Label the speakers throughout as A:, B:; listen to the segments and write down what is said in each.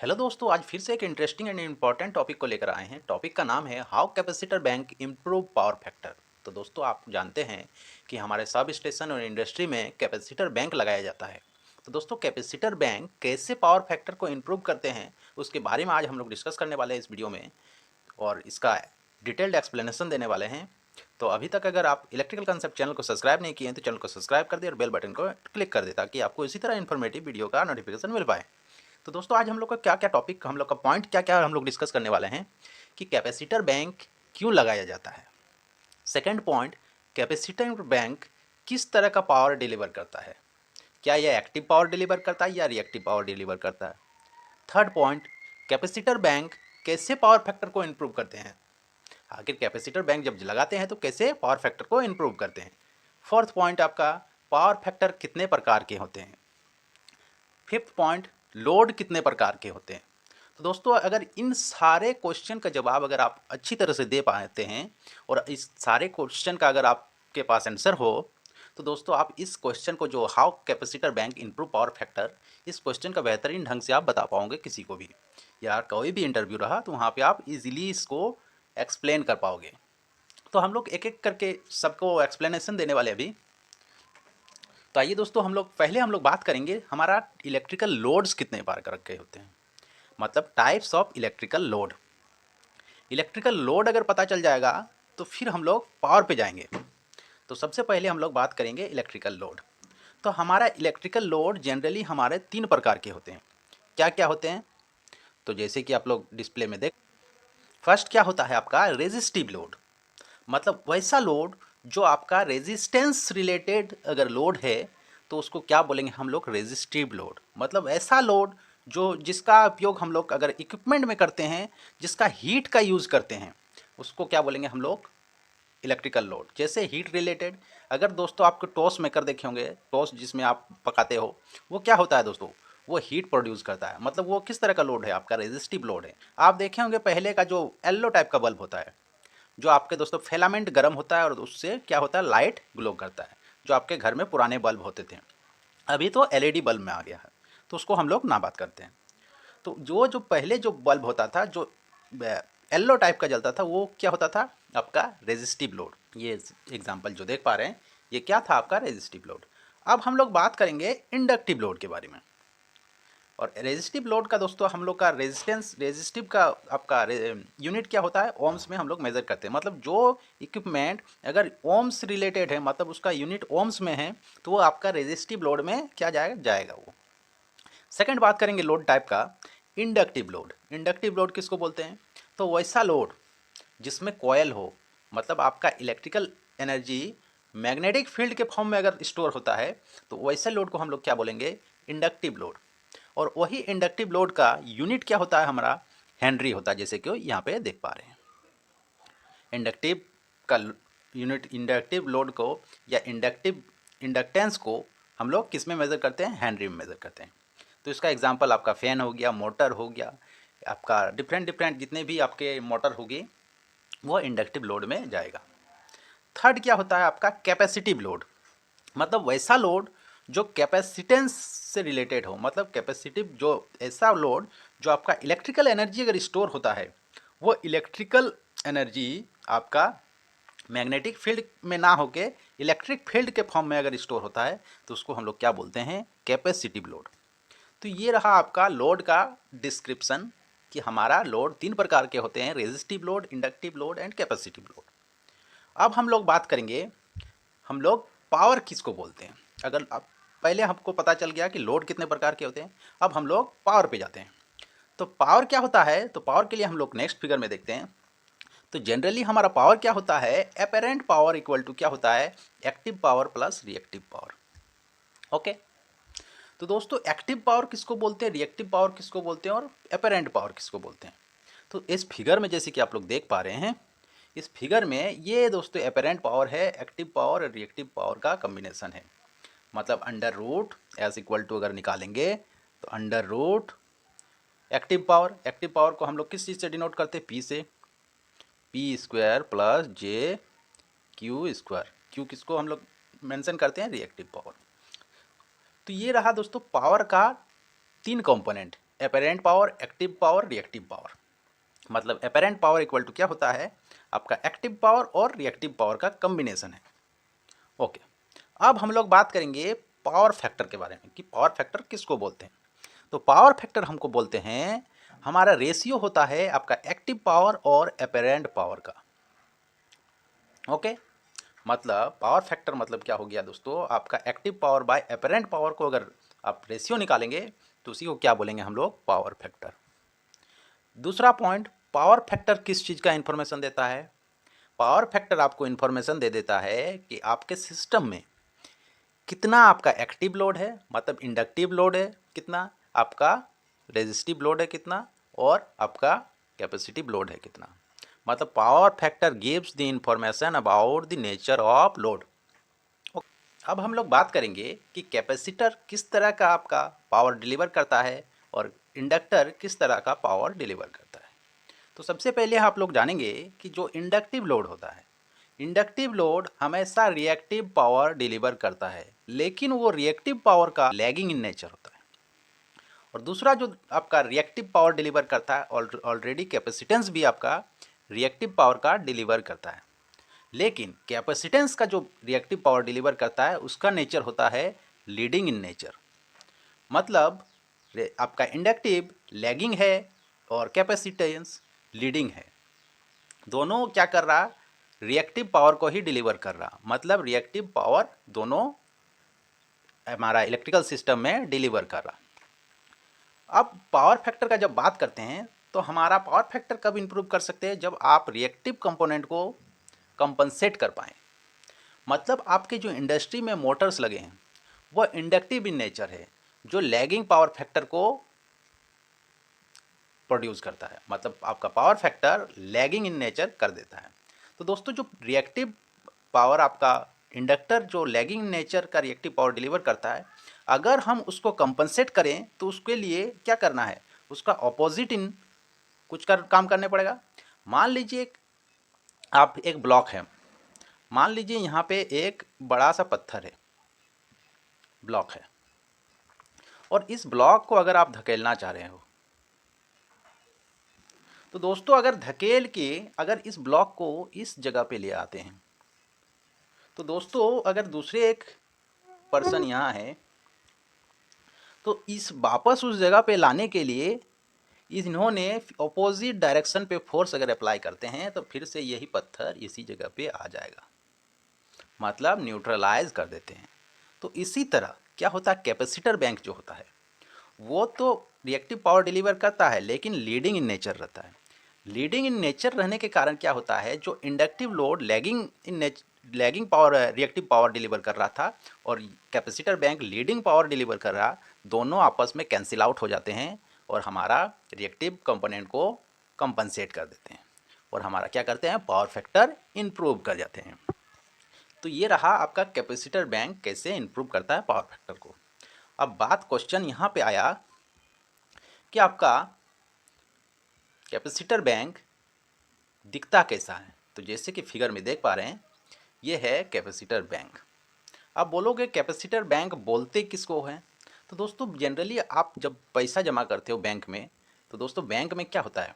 A: Hello दोस्तों, आज फिर से एक इंटरेस्टिंग एंड इम्पॉर्टेंट टॉपिक को लेकर आए हैं। टॉपिक का नाम है how capacitor bank improve power factor. तो दोस्तों, आप जानते हैं कि हमारे सब स्टेशन और इंडस्ट्री में कैपेसिटर बैंक लगाया जाता है। तो दोस्तों, कैपेसिटर बैंक कैसे पावर फैक्टर को इम्प्रूव करते हैं, उसके बारे में आज हम लोग डिस्कस करने वाले हैं इस वीडियो में, और इसका डिटेल्ड एक्सप्लेनेशन देने वाले हैं। तो अभी तक अगर आप इलेक्ट्रिकल कंसेप्ट चैनल को सब्सक्राइब नहीं किए हैं तो चैनल को सब्सक्राइब कर दें और बेल बटन को क्लिक कर दें, ताकि आपको इसी तरह इन्फॉर्मेटिव वीडियो का नोटिफिकेशन मिल पाए। तो दोस्तों, आज हम लोग का क्या क्या टॉपिक, हम लोग का पॉइंट क्या क्या हम लोग डिस्कस करने वाले हैं कि कैपेसिटर बैंक क्यों लगाया जाता है। सेकंड पॉइंट, कैपेसिटर बैंक किस तरह का पावर डिलीवर करता है, क्या यह एक्टिव पावर डिलीवर करता है या रिएक्टिव पावर डिलीवर करता है। थर्ड पॉइंट, कैपेसिटर बैंक कैसे पावर फैक्टर को इम्प्रूव करते हैं, आखिर कैपेसिटर बैंक जब लगाते हैं तो कैसे पावर फैक्टर को इम्प्रूव करते हैं। फोर्थ पॉइंट आपका, पावर फैक्टर कितने प्रकार के होते हैं। फिफ्थ पॉइंट, लोड कितने प्रकार के होते हैं। तो दोस्तों, अगर इन सारे क्वेश्चन का जवाब अगर आप अच्छी तरह से दे पाते हैं और इस सारे क्वेश्चन का अगर आपके पास आंसर हो, तो दोस्तों आप इस क्वेश्चन को, जो how capacitor bank improve power factor, इस क्वेश्चन का बेहतरीन ढंग से आप बता पाओगे किसी को भी, या कोई भी इंटरव्यू रहा तो वहाँ पे आप इजीली इसको एक्सप्लेन कर पाओगे। तो हम लोग एक एक करके सबको एक्सप्लेनेशन देने वाले अभी। तो आइए दोस्तों, हम लोग बात करेंगे हमारा इलेक्ट्रिकल लोड्स कितने प्रकार के होते हैं, मतलब types of electrical load. Electrical load अगर पता चल जाएगा तो फिर हम लोग पावर पे जाएंगे। तो सबसे पहले हम लोग बात करेंगे इलेक्ट्रिकल लोड। तो हमारा इलेक्ट्रिकल लोड जनरली हमारे तीन प्रकार के होते हैं। क्या क्या होते हैं, तो जैसे कि आप लोग डिस्प्ले में देख, फर्स्ट क्या होता है आपका रेजिस्टिव लोड, मतलब वैसा लोड जो आपका रेजिस्टेंस रिलेटेड अगर लोड है तो उसको क्या बोलेंगे हम लोग, रेजिस्टिव लोड। मतलब ऐसा लोड जो जिसका उपयोग हम लोग अगर इक्विपमेंट में करते हैं, जिसका हीट का यूज़ करते हैं, उसको क्या बोलेंगे हम लोग, इलेक्ट्रिकल लोड। जैसे हीट रिलेटेड, अगर दोस्तों आपको टोस्ट मेकर देखे होंगे, टोस्ट जिसमें आप पकाते हो, वो क्या होता है दोस्तों, वो हीट प्रोड्यूस करता है। मतलब वो किस तरह का लोड है, आपका रेजिस्टिव लोड है। आप देखे होंगे पहले का जो येलो टाइप का बल्ब होता है, जो आपके दोस्तों फिलामेंट गर्म होता है और उससे क्या होता है, लाइट ग्लो करता है, जो आपके घर में पुराने बल्ब होते थे। अभी तो एलईडी बल्ब में आ गया है, तो उसको हम लोग ना बात करते हैं। तो जो जो पहले जो बल्ब होता था, जो येलो टाइप का जलता था, वो क्या होता था, आपका रेजिस्टिव लोड। ये एग्जांपल जो देख पा रहे हैं, ये क्या था, आपका रेजिस्टिव लोड। अब हम लोग बात करेंगे इंडक्टिव लोड के बारे में। और रेजिस्टिव लोड का दोस्तों, हम लोग का रेजिस्टेंस, रेजिस्टिव का आपका यूनिट क्या होता है, ओम्स में हम लोग मेज़र करते हैं। मतलब जो इक्विपमेंट अगर ओम्स रिलेटेड है, मतलब उसका यूनिट ओम्स में है, तो वो आपका रेजिस्टिव लोड में क्या जाएगा, जाएगा वो। सेकंड बात करेंगे लोड टाइप का, इंडक्टिव लोड। इंडक्टिव लोड किसको बोलते हैं, तो वैसा लोड जिसमें कॉयल हो, मतलब आपका इलेक्ट्रिकल एनर्जी मैग्नेटिक फील्ड के फॉर्म में अगर स्टोर होता है, तो वैसे लोड को हम लोग क्या बोलेंगे, इंडक्टिव लोड। और वही इंडक्टिव लोड का यूनिट क्या होता है हमारा, हेनरी होता है, जैसे कि यहाँ पे देख पा रहे हैं। इंडक्टिव का यूनिट, इंडक्टिव लोड को या इंडक्टिव इंडक्टेंस को हम लोग किस में मेज़र करते हैं, हेनरी में मेज़र करते हैं। तो इसका एग्जांपल आपका फ़ैन हो गया, मोटर हो गया, आपका डिफरेंट डिफरेंट जितने भी आपके मोटर होगी, वो इंडक्टिव लोड में जाएगा। थर्ड क्या होता है आपका, कैपेसिटिव लोड। मतलब वैसा लोड जो कैपेसिटेंस से रिलेटेड हो, मतलब कैपेसिटिव, जो ऐसा लोड जो आपका इलेक्ट्रिकल एनर्जी अगर स्टोर होता है, वो इलेक्ट्रिकल एनर्जी आपका मैग्नेटिक फील्ड में ना होके इलेक्ट्रिक फील्ड के फॉर्म में अगर स्टोर होता है, तो उसको हम लोग क्या बोलते हैं, कैपेसिटिव लोड। तो ये रहा आपका लोड का डिस्क्रिप्शन, कि हमारा लोड तीन प्रकार के होते हैं, resistive load, inductive load and capacitive load. अब हम लोग बात करेंगे, हम लोग पावर किसको बोलते हैं। अगर अब पहले हमको पता चल गया कि लोड कितने प्रकार के होते हैं, अब हम लोग पावर पे जाते हैं। तो पावर क्या होता है, तो पावर के लिए हम लोग नेक्स्ट फिगर में देखते हैं। तो जनरली हमारा पावर क्या होता है, एपेरेंट पावर इक्वल टू क्या होता है, active power plus reactive power. Okay. तो दोस्तों, एक्टिव पावर किसको बोलते हैं, रिएक्टिव पावर किसको बोलते हैं, और एपेरेंट पावर किसको बोलते हैं। तो इस फिगर में जैसे कि आप लोग देख पा रहे हैं, इस फिगर में ये दोस्तों एपेरेंट पावर है, एक्टिव पावर और रिएक्टिव पावर का कम्बिनेशन है। मतलब under root S equal to अगर निकालेंगे, तो under root active power, active power को हम लोग किस चीज़ से डिनोट करते हैं, पी से, पी स्क्वायर प्लस जे क्यू स्क्वायर। क्यू किसको हम लोग मेंशन करते हैं, रिएक्टिव पावर। तो ये रहा दोस्तों पावर का तीन component, apparent power, active power, reactive power. मतलब एपेरेंट पावर इक्वल टू क्या होता है, आपका एक्टिव पावर और रिएक्टिव पावर का कम्बिनेशन है। ओके, अब हम लोग बात करेंगे पावर फैक्टर के बारे में कि पावर फैक्टर किसको बोलते हैं। तो पावर फैक्टर हमको बोलते हैं, हमारा रेशियो होता है आपका एक्टिव पावर और एपेरेंट पावर का। ओके, मतलब पावर फैक्टर मतलब क्या हो गया दोस्तों, आपका active power bye apparent power को अगर आप रेशियो निकालेंगे तो उसी को क्या बोलेंगे हम लोग, पावर फैक्टर। दूसरा पॉइंट, पावर फैक्टर किस चीज़ का इंफॉर्मेशन देता है। पावर फैक्टर आपको इंफॉर्मेशन दे देता है कि आपके सिस्टम में कितना आपका एक्टिव लोड है, मतलब इंडक्टिव लोड है कितना, आपका रेजिस्टिव लोड है कितना, और आपका कैपेसिटिव लोड है कितना। मतलब power factor gives the information about the nature of load. अब हम लोग बात करेंगे कि कैपेसिटर किस तरह का आपका पावर डिलीवर करता है और इंडक्टर किस तरह का पावर डिलीवर करता है। तो सबसे पहले आप लोग जानेंगे कि जो इंडक्टिव लोड होता है, इंडक्टिव लोड हमेशा रिएक्टिव पावर डिलीवर करता है, लेकिन वो रिएक्टिव पावर का लैगिंग इन नेचर होता है। और दूसरा जो आपका रिएक्टिव पावर डिलीवर करता है, ऑलरेडी कैपेसिटेंस भी आपका रिएक्टिव पावर का डिलीवर करता है, लेकिन कैपेसिटेंस का जो रिएक्टिव पावर डिलीवर करता है उसका नेचर होता है लीडिंग इन नेचर। मतलब आपका इंडक्टिव लैगिंग है और कैपेसिटेंस लीडिंग है। दोनों क्या कर रहा, रिएक्टिव पावर को ही डिलीवर कर रहा। मतलब रिएक्टिव पावर दोनों हमारा इलेक्ट्रिकल सिस्टम में डिलीवर कर रहा। अब पावर फैक्टर का जब बात करते हैं तो हमारा पावर फैक्टर कब इंप्रूव कर सकते हैं, जब आप रिएक्टिव कंपोनेंट को कंपनसेट कर पाएँ। मतलब आपके जो इंडस्ट्री में मोटर्स लगे हैं वो इंडक्टिव इन नेचर है, जो लैगिंग पावर फैक्टर को प्रोड्यूस करता है। मतलब आपका power factor lagging in nature कर देता है। तो दोस्तों जो रिएक्टिव पावर आपका इंडक्टर जो लैगिंग नेचर का रिएक्टिव पावर डिलीवर करता है, अगर हम उसको कंपनसेट करें तो उसके लिए क्या करना है, उसका ऑपोजिट इन कुछ काम करने पड़ेगा। मान लीजिए आप एक ब्लॉक है, मान लीजिए यहाँ पे एक बड़ा सा पत्थर है, ब्लॉक है, और इस ब्लॉक को अगर आप धकेलना चाह रहे हो तो दोस्तों अगर धकेल के अगर इस ब्लॉक को इस जगह पे ले आते हैं तो दोस्तों अगर दूसरे एक पर्सन यहाँ है तो इस वापस उस जगह पे लाने के लिए इन्होंने ऑपोजिट डायरेक्शन पे फोर्स अगर अप्लाई करते हैं तो फिर से यही पत्थर इसी जगह पे आ जाएगा, मतलब न्यूट्रलाइज कर देते हैं। तो इसी तरह क्या होता है, कैपेसिटर बैंक जो होता है वो तो रिएक्टिव पावर डिलीवर करता है लेकिन लीडिंग इन नेचर रहता है। लीडिंग इन नेचर रहने के कारण क्या होता है, जो inductive load lagging power reactive power deliver कर रहा था और capacitor bank leading power deliver कर रहा, दोनों आपस में कैंसिल आउट हो जाते हैं और हमारा रिएक्टिव कंपोनेंट को कंपनसेट कर देते हैं और हमारा क्या करते हैं, पावर फैक्टर इम्प्रूव कर जाते हैं। तो ये रहा आपका कैपेसिटर बैंक कैसे इम्प्रूव करता है पावर फैक्टर को। अब बात क्वेश्चन यहाँ पे आया कि आपका कैपेसिटर बैंक दिखता कैसा है। तो जैसे कि फिगर में देख पा रहे हैं ये है कैपेसिटर बैंक। आप बोलोगे कैपेसिटर बैंक बोलते किसको हैं, तो दोस्तों जनरली आप जब पैसा जमा करते हो बैंक में तो दोस्तों बैंक में क्या होता है,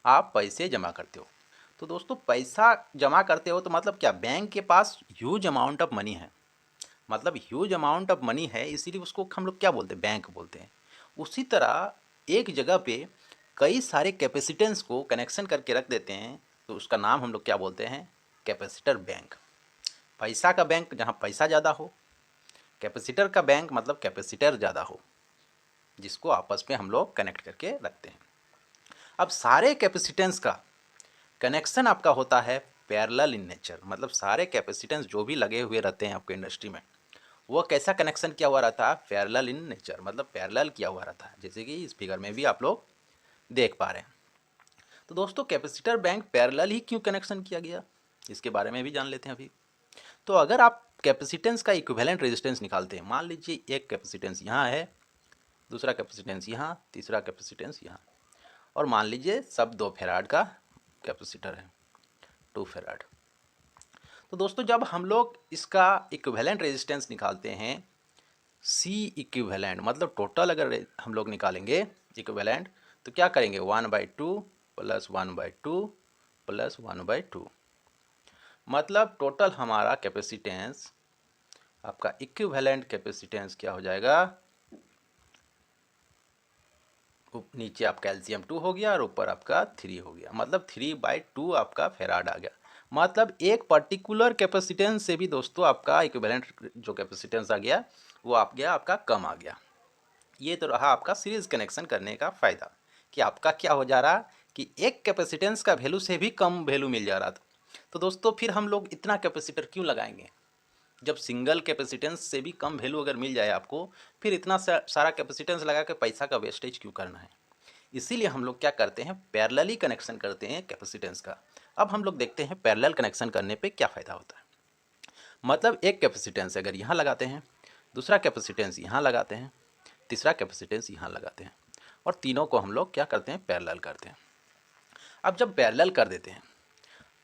A: आप पैसे जमा करते हो। तो दोस्तों पैसा जमा करते हो तो मतलब क्या, बैंक के पास ह्यूज अमाउंट ऑफ मनी है, मतलब ह्यूज अमाउंट ऑफ मनी है, इसीलिए उसको हम लोग क्या बोलते हैं, बैंक बोलते हैं। उसी तरह एक जगह पे कई सारे कैपेसिटेंस को कनेक्शन करके रख देते हैं तो उसका नाम हम लोग क्या बोलते हैं, कैपेसिटर बैंक। पैसा का बैंक जहाँ पैसा ज़्यादा हो, कैपेसिटर का बैंक मतलब कैपेसिटर ज़्यादा हो, जिसको आपस में हम लोग कनेक्ट करके रखते हैं। अब सारे कैपेसिटेंस का कनेक्शन आपका होता है पैरेलल इन नेचर। मतलब सारे कैपेसिटेंस जो भी लगे हुए रहते हैं आपके इंडस्ट्री में वो कैसा कनेक्शन किया हुआ रहता है, पैरेलल इन नेचर, मतलब पैरेलल किया हुआ रहता है, जैसे कि इस फिगर में भी आप लोग देख पा रहे हैं। तो दोस्तों कैपेसिटर बैंक पैरेलल ही क्यों कनेक्शन किया गया, इसके बारे में भी जान लेते हैं अभी। तो अगर आप कैपेसिटेंस का इक्विवेलेंट रेजिस्टेंस निकालते हैं, मान लीजिए एक कैपेसिटेंस यहाँ है, दूसरा कैपेसिटेंस यहाँ, तीसरा कैपेसिटेंस यहाँ, और मान लीजिए सब 2 फेराड का कैपेसिटर है, 2 फेराड। तो दोस्तों जब हम लोग इसका इक्विवेलेंट रेजिस्टेंस निकालते हैं सी इक्विवेलेंट मतलब टोटल अगर हम लोग निकालेंगे इक्विवेलेंट तो क्या करेंगे 1/2 प्लस 1/2 प्लस 1/2 मतलब टोटल हमारा कैपेसिटेंस आपका इक्विवेलेंट कैपेसिटेंस क्या हो जाएगा, नीचे आप कैल्शियम 2 हो गया और ऊपर आपका 3 हो गया, मतलब 3/2 आपका फेराड आ गया। मतलब एक पर्टिकुलर कैपेसिटेंस से भी दोस्तों आपका इक्विवेलेंट जो कैपेसिटेंस आ गया वो आप गया आपका कम आ गया। ये तो रहा आपका सीरीज कनेक्शन करने का फ़ायदा कि आपका क्या हो जा रहा कि एक कैपेसिटेंस का वैल्यू से भी कम वैल्यू मिल जा रहा था। तो दोस्तों फिर हम लोग इतना कैपेसिटर क्यों लगाएंगे जब सिंगल कैपेसिटेंस से भी कम वैल्यू अगर मिल जाए आपको, फिर इतना सारा कैपेसिटेंस लगा के पैसा का वेस्टेज क्यों करना है। इसीलिए हम लोग क्या करते हैं पैरेलली कनेक्शन करते हैं कैपेसिटेंस का। अब हम लोग देखते हैं पैरेलल कनेक्शन करने पे क्या फ़ायदा होता है। मतलब एक कैपेसिटेंस अगर यहाँ लगाते हैं, दूसरा कैपेसिटेंस यहाँ लगाते हैं, तीसरा कैपेसिटेंस यहाँ लगाते हैं और तीनों को हम लोग क्या करते हैं पैरेलल करते हैं। अब जब पैरेलल कर देते हैं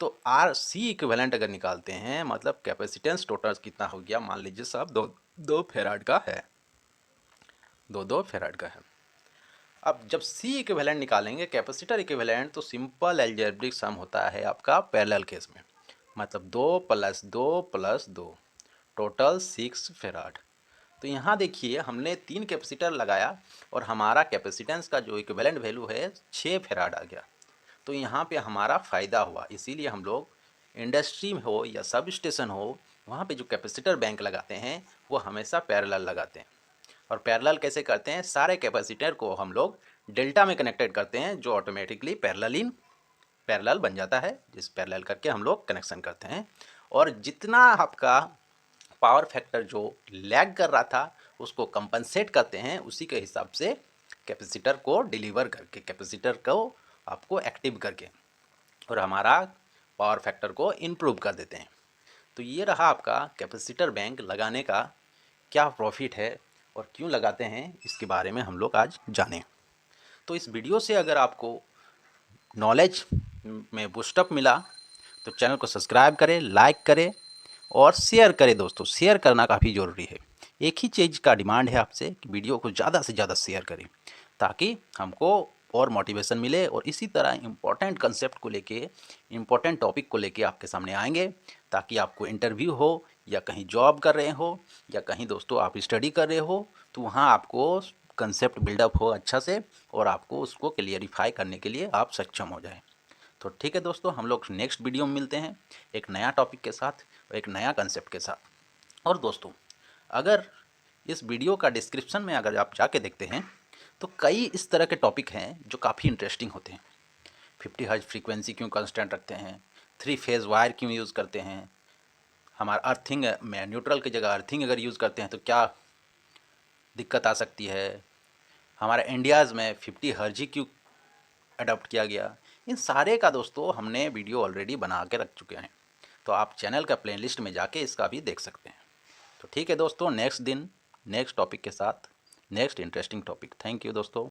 A: तो आर सी इक्विवेलेंट अगर निकालते हैं मतलब कैपेसिटेंस टोटल कितना हो गया, मान लीजिए साहब दो फेराड का है, दो फेराड का है। अब जब सी इक्विवेलेंट निकालेंगे कैपेसिटर इक्विवेलेंट तो सिंपल एल्जेब्रिक सम होता है आपका पैरेलल केस में, मतलब 2 + 2 + 2 टोटल 6 फेराड। तो यहाँ देखिए हमने 3 कैपेसिटर लगाया और हमारा कैपेसिटेंस का जो इक्विवेलेंट वैल्यू है 6 फेराड आ गया। तो यहाँ पे हमारा फ़ायदा हुआ। इसीलिए हम लोग इंडस्ट्री में हो या सब स्टेशन हो वहाँ पे जो कैपेसिटर बैंक लगाते हैं वो हमेशा पैरेलल लगाते हैं। और पैरेलल कैसे करते हैं, सारे कैपेसिटर को हम लोग डेल्टा में कनेक्टेड करते हैं जो ऑटोमेटिकली पैरेलल बन जाता है, जिस पैरेलल करके हम लोग कनेक्शन करते हैं। और जितना आपका पावर फैक्टर जो लैग कर रहा था उसको कंपनसेट करते हैं, उसी के हिसाब से कैपेसिटर को डिलीवर करके कैपेसिटर को आपको एक्टिव करके और हमारा पावर फैक्टर को इम्प्रूव कर देते हैं। तो ये रहा आपका कैपेसिटर बैंक लगाने का क्या प्रॉफिट है और क्यों लगाते हैं इसके बारे में हम लोग आज जानें। तो इस वीडियो से अगर आपको नॉलेज में बूस्टअप मिला तो चैनल को सब्सक्राइब करें, लाइक करें और शेयर करें। दोस्तों शेयर करना काफ़ी ज़रूरी है। एक ही चीज़ का डिमांड है आपसे कि वीडियो को ज़्यादा से ज़्यादा शेयर करें ताकि हमको और मोटिवेशन मिले और इसी तरह इम्पोर्टेंट कंसेप्ट को लेके, इम्पोर्टेंट टॉपिक को लेके आपके सामने आएंगे ताकि आपको इंटरव्यू हो या कहीं जॉब कर रहे हो या कहीं दोस्तों आप स्टडी कर रहे हो तो वहाँ आपको कंसेप्ट बिल्डअप हो अच्छा से और आपको उसको क्लियरिफाई करने के लिए आप सक्षम हो जाएं। तो ठीक है दोस्तों, हम लोग नेक्स्ट वीडियो में मिलते हैं एक नया टॉपिक के साथ और एक नया कंसेप्ट के साथ। और दोस्तों अगर इस वीडियो का डिस्क्रिप्शन में अगर आप जाके देखते हैं तो कई इस तरह के टॉपिक हैं जो काफ़ी इंटरेस्टिंग होते हैं। 50 हर्ट्ज फ्रीक्वेंसी क्यों कांस्टेंट रखते हैं, 3 फेज़ वायर क्यों यूज़ करते हैं, हमारा अर्थिंग में न्यूट्रल की जगह अर्थिंग अगर यूज़ करते हैं तो क्या दिक्कत आ सकती है, हमारे इंडियाज़ में 50 हर्ट्ज ही क्यों अडॉप्ट किया गया। इन सारे का दोस्तों हमने वीडियो ऑलरेडी बना के रख चुके हैं, तो आप चैनल का प्लेलिस्ट में जाके इसका भी देख सकते हैं। तो ठीक है दोस्तों, नेक्स्ट दिन नेक्स्ट टॉपिक के साथ next interesting topic. Thank you दोस्तों।